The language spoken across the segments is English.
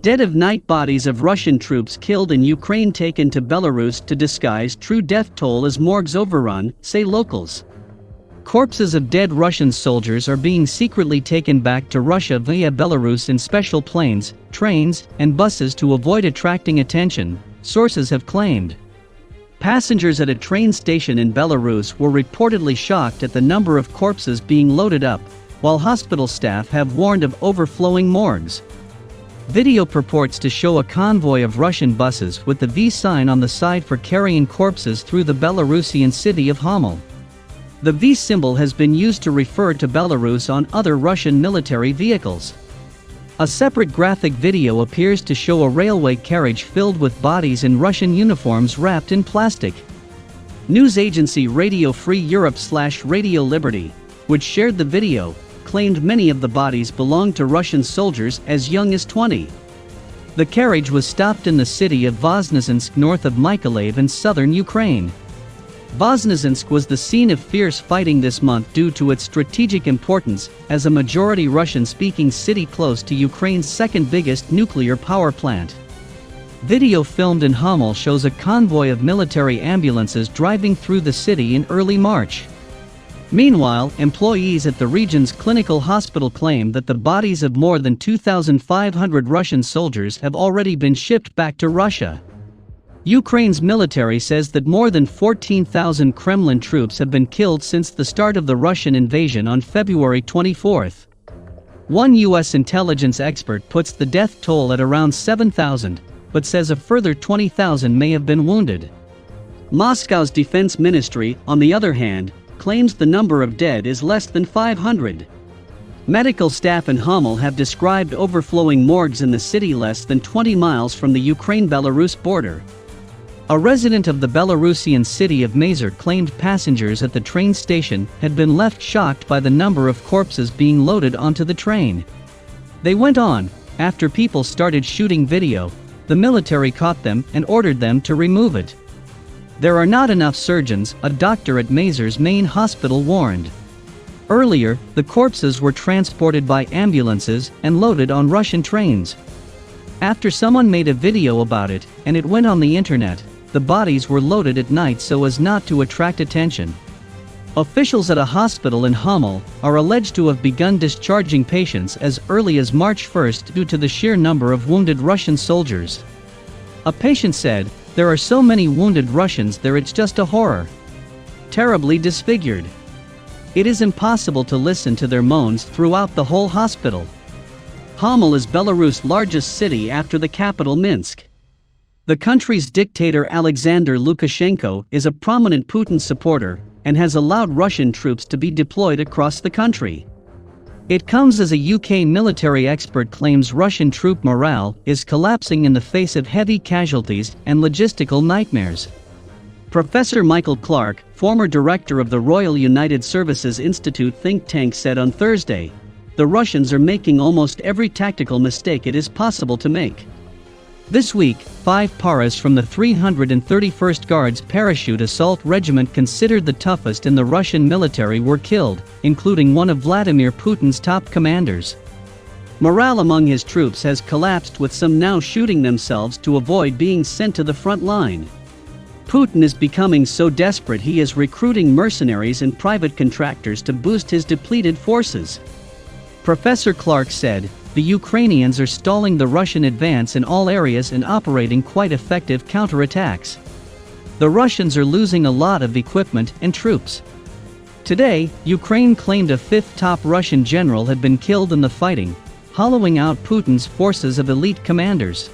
Dead of night bodies of Russian troops killed in Ukraine taken to Belarus to disguise true death toll as morgues overrun, say locals. Corpses of dead Russian soldiers are being secretly taken back to Russia via Belarus in special planes, trains, and buses to avoid attracting attention, sources have claimed. Passengers at a train station in Belarus were reportedly shocked at the number of corpses being loaded up, while hospital staff have warned of overflowing morgues. Video purports to show a convoy of Russian buses with the V sign on the side for carrying corpses through the Belarusian city of Homel. The V symbol has been used to refer to Belarus on other Russian military vehicles. A separate graphic video appears to show a railway carriage filled with bodies in Russian uniforms wrapped in plastic. News agency Radio Free Europe/Radio Liberty, which shared the video, claimed many of the bodies belonged to Russian soldiers as young as 20. The carriage was stopped in the city of Voznesensk north of Mykolaiv in southern Ukraine. Voznesensk was the scene of fierce fighting this month due to its strategic importance as a majority Russian-speaking city close to Ukraine's second biggest nuclear power plant. Video filmed in Homel shows a convoy of military ambulances driving through the city in early March. Meanwhile, employees at the region's clinical hospital claim that the bodies of more than 2,500 Russian soldiers have already been shipped back to Russia. Ukraine's military says that more than 14,000 Kremlin troops have been killed since the start of the Russian invasion on February 24. One U.S. intelligence expert puts the death toll at around 7,000, but says a further 20,000 may have been wounded. Moscow's defense ministry, on the other hand, claims the number of dead is less than 500. Medical staff in Homel have described overflowing morgues in the city less than 20 miles from the Ukraine-Belarus border. A resident of the Belarusian city of Mazar claimed passengers at the train station had been left shocked by the number of corpses being loaded onto the train. They went on, after people started shooting video, the military caught them and ordered them to remove it. There are not enough surgeons, a doctor at Mazar's main hospital warned. Earlier, the corpses were transported by ambulances and loaded on Russian trains. After someone made a video about it, and it went on the internet, the bodies were loaded at night so as not to attract attention. Officials at a hospital in Homel are alleged to have begun discharging patients as early as March 1 due to the sheer number of wounded Russian soldiers. A patient said, "There are so many wounded Russians there, it's just a horror. Terribly disfigured. It is impossible to listen to their moans throughout the whole hospital." Homel is Belarus' largest city after the capital Minsk. The country's dictator Alexander Lukashenko is a prominent Putin supporter and has allowed Russian troops to be deployed across the country. It comes as a UK military expert claims Russian troop morale is collapsing in the face of heavy casualties and logistical nightmares. Professor Michael Clark, former director of the Royal United Services Institute think tank, said on Thursday, "The Russians are making almost every tactical mistake it is possible to make." This week, 5 paras from the 331st Guards Parachute Assault Regiment, considered the toughest in the Russian military, were killed, including one of Vladimir Putin's top commanders. Morale among his troops has collapsed, with some now shooting themselves to avoid being sent to the front line. Putin is becoming so desperate he is recruiting mercenaries and private contractors to boost his depleted forces. Professor Clark said, "The Ukrainians are stalling the Russian advance in all areas and operating quite effective counterattacks. The Russians are losing a lot of equipment and troops." Today, Ukraine claimed a 5th top Russian general had been killed in the fighting, hollowing out Putin's forces of elite commanders.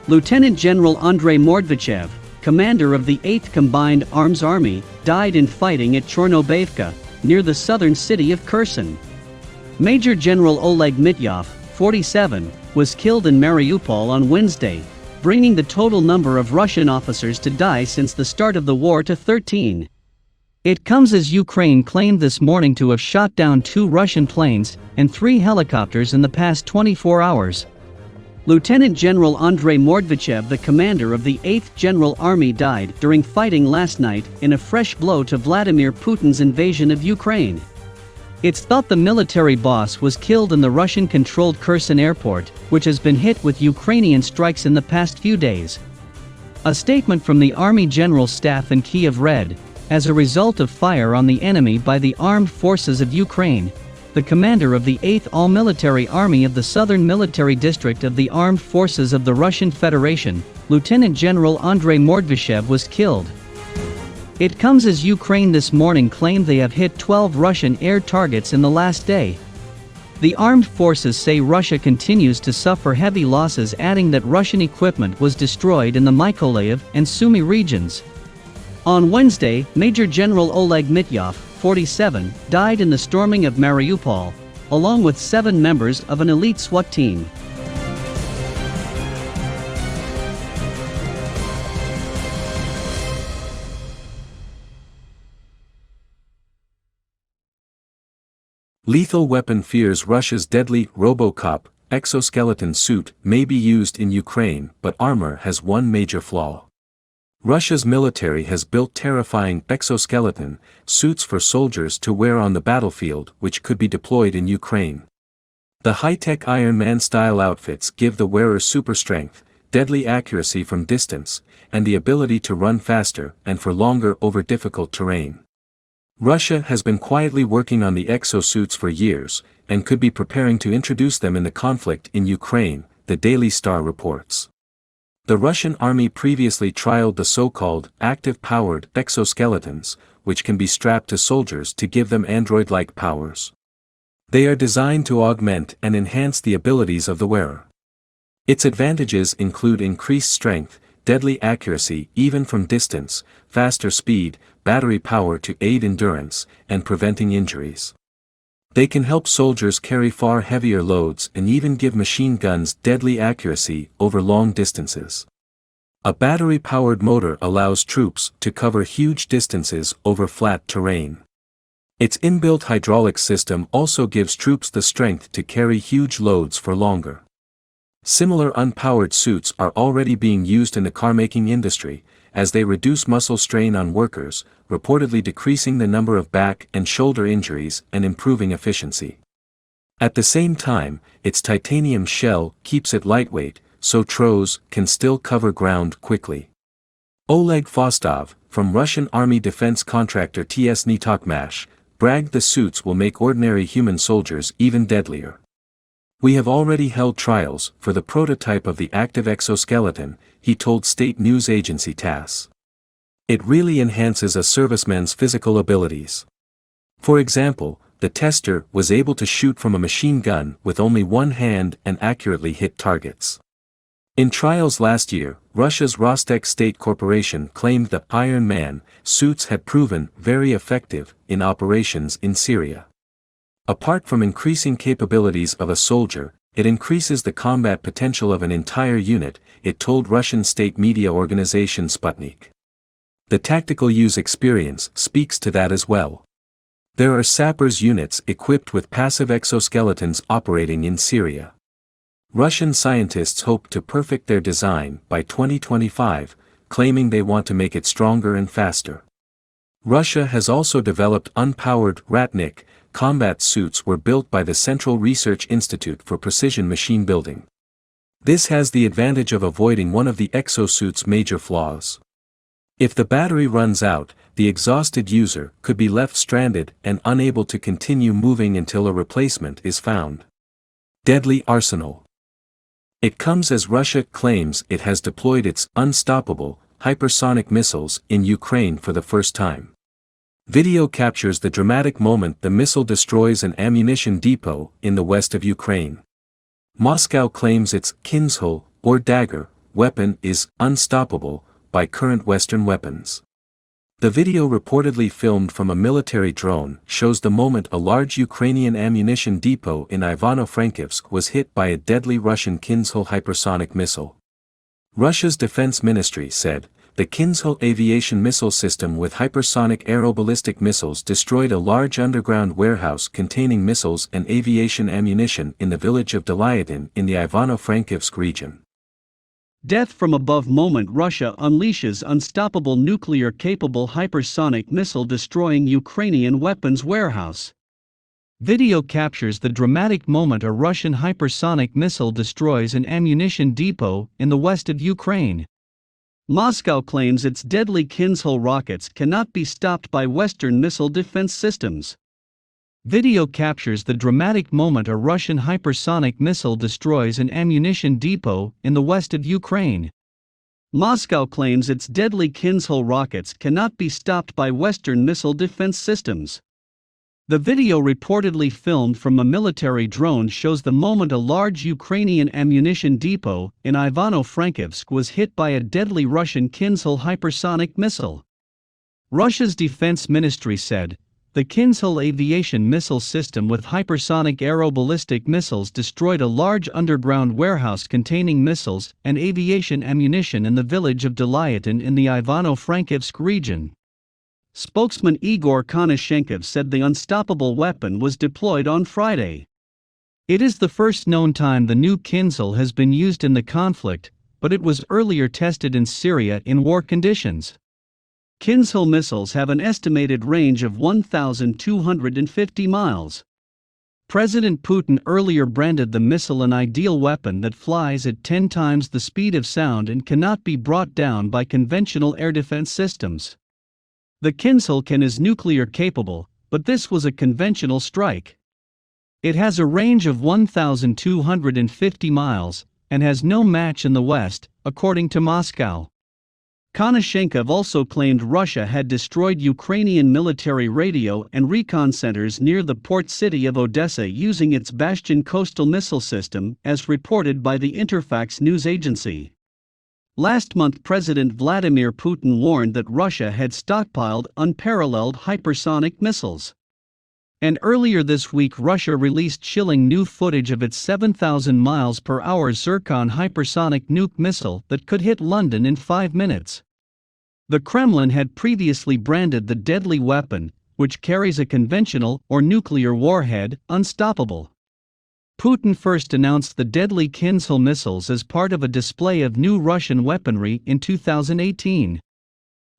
Lieutenant General Andrei Mordvichev, commander of the 8th Combined Arms Army, died in fighting at Chornobayivka, near the southern city of Kherson. Major General Oleg Mityov, 47, was killed in Mariupol on Wednesday, bringing the total number of Russian officers to die since the start of the war to 13. It comes as Ukraine claimed this morning to have shot down 2 Russian planes and 3 helicopters in the past 24 hours. Lieutenant General Andrei Mordvichev, the commander of the 8th General Army, died during fighting last night in a fresh blow to Vladimir Putin's invasion of Ukraine. It's thought the military boss was killed in the Russian-controlled Kherson airport, which has been hit with Ukrainian strikes in the past few days. A statement from the Army General Staff in Kiev read, "As a result of fire on the enemy by the armed forces of Ukraine, the commander of the 8th All-Military Army of the Southern Military District of the Armed Forces of the Russian Federation, Lieutenant General Andrei Mordvyshev was killed." It comes as Ukraine this morning claimed they have hit 12 Russian air targets in the last day. The armed forces say Russia continues to suffer heavy losses, adding that Russian equipment was destroyed in the Mykolaiv and Sumy regions. On Wednesday, Major General Oleg Mityov, 47, died in the storming of Mariupol, along with 7 members of an elite SWAT team. Lethal weapon fears Russia's deadly Robocop exoskeleton suit may be used in Ukraine, but armor has one major flaw. Russia's military has built terrifying exoskeleton suits for soldiers to wear on the battlefield, which could be deployed in Ukraine. The high-tech Iron Man-style outfits give the wearer super strength, deadly accuracy from distance, and the ability to run faster and for longer over difficult terrain. Russia has been quietly working on the exosuits for years, and could be preparing to introduce them in the conflict in Ukraine, the Daily Star reports. The Russian army previously trialed the so-called active-powered exoskeletons, which can be strapped to soldiers to give them android-like powers. They are designed to augment and enhance the abilities of the wearer. Its advantages include increased strength, deadly accuracy even from distance, faster speed, battery power to aid endurance, and preventing injuries. They can help soldiers carry far heavier loads and even give machine guns deadly accuracy over long distances. A battery-powered motor allows troops to cover huge distances over flat terrain. Its inbuilt hydraulic system also gives troops the strength to carry huge loads for longer. Similar unpowered suits are already being used in the car-making industry, as they reduce muscle strain on workers, reportedly decreasing the number of back and shoulder injuries and improving efficiency. At the same time, its titanium shell keeps it lightweight, so TROs can still cover ground quickly. Oleg Fostov, from Russian Army defense contractor TS Tokmash, bragged the suits will make ordinary human soldiers even deadlier. "We have already held trials for the prototype of the active exoskeleton," he told state news agency TASS. "It really enhances a serviceman's physical abilities. For example, the tester was able to shoot from a machine gun with only one hand and accurately hit targets." In trials last year, Russia's Rostec State Corporation claimed that Iron Man suits had proven very effective in operations in Syria. Apart from increasing capabilities of a soldier, it increases the combat potential of an entire unit, it told Russian state media organization Sputnik. The tactical use experience speaks to that as well. There are sappers units equipped with passive exoskeletons operating in Syria. Russian scientists hope to perfect their design by 2025, claiming they want to make it stronger and faster. Russia has also developed unpowered Ratnik combat suits were built by the Central Research Institute for Precision Machine Building. This has the advantage of avoiding one of the exosuit's major flaws. If the battery runs out, the exhausted user could be left stranded and unable to continue moving until a replacement is found. Deadly arsenal. It comes as Russia claims it has deployed its unstoppable hypersonic missiles in Ukraine for the first time. Video captures the dramatic moment the missile destroys an ammunition depot in the west of Ukraine. Moscow claims its Kinzhal, or dagger, weapon is unstoppable by current Western weapons. The video, reportedly filmed from a military drone, shows the moment a large Ukrainian ammunition depot in Ivano-Frankivsk was hit by a deadly Russian Kinzhal hypersonic missile. Russia's defense ministry said, the Kinzhal aviation missile system with hypersonic aeroballistic missiles destroyed a large underground warehouse containing missiles and aviation ammunition in the village of Delyadin in the Ivano-Frankivsk region. Death from above moment. Russia unleashes unstoppable nuclear-capable hypersonic missile destroying Ukrainian weapons warehouse. Video captures the dramatic moment a Russian hypersonic missile destroys an ammunition depot in the west of Ukraine. Moscow claims its deadly Kinzhal rockets cannot be stopped by Western missile defense systems. Video captures the dramatic moment a Russian hypersonic missile destroys an ammunition depot in the west of Ukraine. Moscow claims its deadly Kinzhal rockets cannot be stopped by Western missile defense systems. The video, reportedly filmed from a military drone, shows the moment a large Ukrainian ammunition depot in Ivano-Frankivsk was hit by a deadly Russian Kinzhal hypersonic missile. Russia's defense ministry said, the Kinzhal aviation missile system with hypersonic aeroballistic missiles destroyed a large underground warehouse containing missiles and aviation ammunition in the village of Delyatyn in the Ivano-Frankivsk region. Spokesman Igor Konashenkov said the unstoppable weapon was deployed on Friday. It is the first known time the new Kinzhal has been used in the conflict, but it was earlier tested in Syria in war conditions. Kinzhal missiles have an estimated range of 1,250 miles. President Putin earlier branded the missile an ideal weapon that flies at 10 times the speed of sound and cannot be brought down by conventional air defense systems. The Kinzhal is nuclear capable, but this was a conventional strike. It has a range of 1,250 miles, and has no match in the West, according to Moscow. Konashenkov also claimed Russia had destroyed Ukrainian military radio and recon centers near the port city of Odessa using its Bastion coastal missile system, as reported by the Interfax news agency. Last month, President Vladimir Putin warned that Russia had stockpiled unparalleled hypersonic missiles. And earlier this week, Russia released chilling new footage of its 7,000 miles per hour Zircon hypersonic nuke missile that could hit London in 5 minutes. The Kremlin had previously branded the deadly weapon, which carries a conventional or nuclear warhead, unstoppable. Putin first announced the deadly Kinzhal missiles as part of a display of new Russian weaponry in 2018.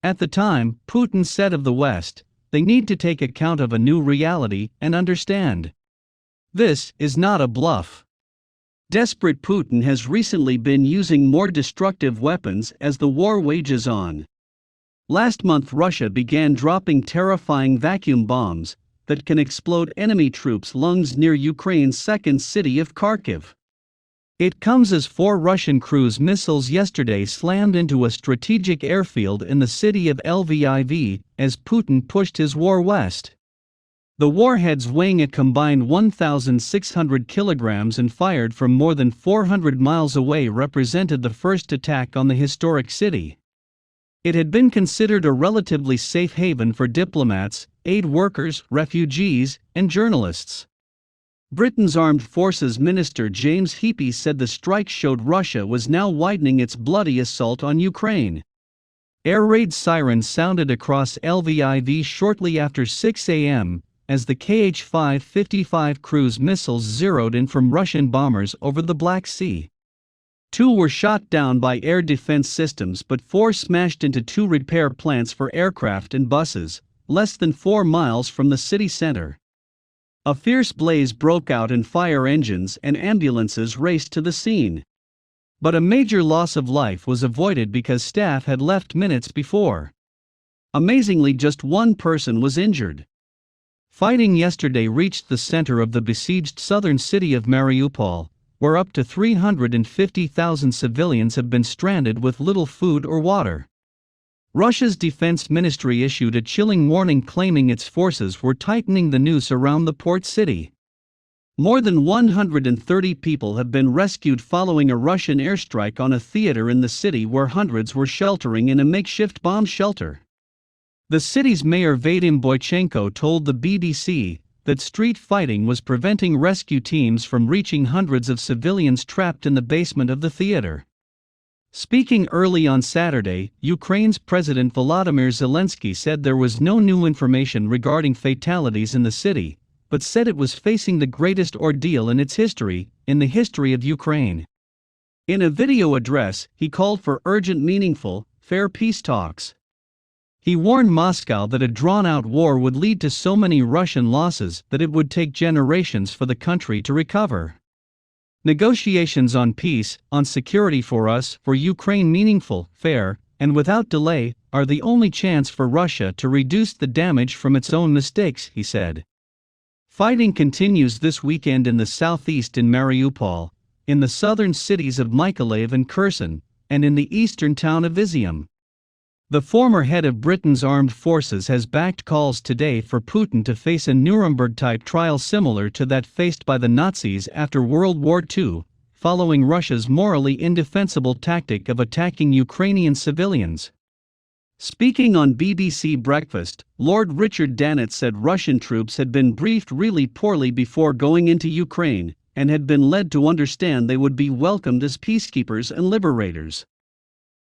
At the time, Putin said of the West, "They need to take account of a new reality and understand. This is not a bluff." Desperate Putin has recently been using more destructive weapons as the war wages on. Last month, Russia began dropping terrifying vacuum bombs that can explode enemy troops' lungs near Ukraine's second city of Kharkiv. It comes as 4 Russian cruise missiles yesterday slammed into a strategic airfield in the city of Lviv as Putin pushed his war west. The warheads, weighing a combined 1,600 kilograms and fired from more than 400 miles away, represented the first attack on the historic city. It had been considered a relatively safe haven for diplomats, aid workers, refugees, and journalists. Britain's Armed Forces Minister James Heappey said the strike showed Russia was now widening its bloody assault on Ukraine. Air raid sirens sounded across Lviv shortly after 6 a.m. as the Kh-555 cruise missiles zeroed in from Russian bombers over the Black Sea. 2 were shot down by air defense systems, but 4 smashed into 2 repair plants for aircraft and buses, less than 4 miles from the city center. A fierce blaze broke out and fire engines and ambulances raced to the scene. But a major loss of life was avoided because staff had left minutes before. Amazingly, just 1 person was injured. Fighting yesterday reached the center of the besieged southern city of Mariupol, where up to 350,000 civilians have been stranded with little food or water. Russia's defense ministry issued a chilling warning, claiming its forces were tightening the noose around the port city. More than 130 people have been rescued following a Russian airstrike on a theater in the city where hundreds were sheltering in a makeshift bomb shelter. The city's mayor Vadim Boychenko told the BBC that street fighting was preventing rescue teams from reaching hundreds of civilians trapped in the basement of the theater. Speaking early on Saturday, Ukraine's President Volodymyr Zelensky said there was no new information regarding fatalities in the city, but said it was facing the greatest ordeal in its history, in the history of Ukraine. In a video address, he called for urgent, meaningful, fair peace talks. He warned Moscow that a drawn-out war would lead to so many Russian losses that it would take generations for the country to recover. Negotiations on peace, on security for Ukraine meaningful, fair, and without delay, are the only chance for Russia to reduce the damage from its own mistakes, he said. Fighting continues this weekend in the southeast in Mariupol, in the southern cities of Mykolaiv and Kherson, and in the eastern town of Izium. The former head of Britain's armed forces has backed calls today for Putin to face a Nuremberg-type trial similar to that faced by the Nazis after World War II, following Russia's morally indefensible tactic of attacking Ukrainian civilians. Speaking on BBC Breakfast, Lord Richard Dannatt said Russian troops had been briefed really poorly before going into Ukraine, and had been led to understand they would be welcomed as peacekeepers and liberators.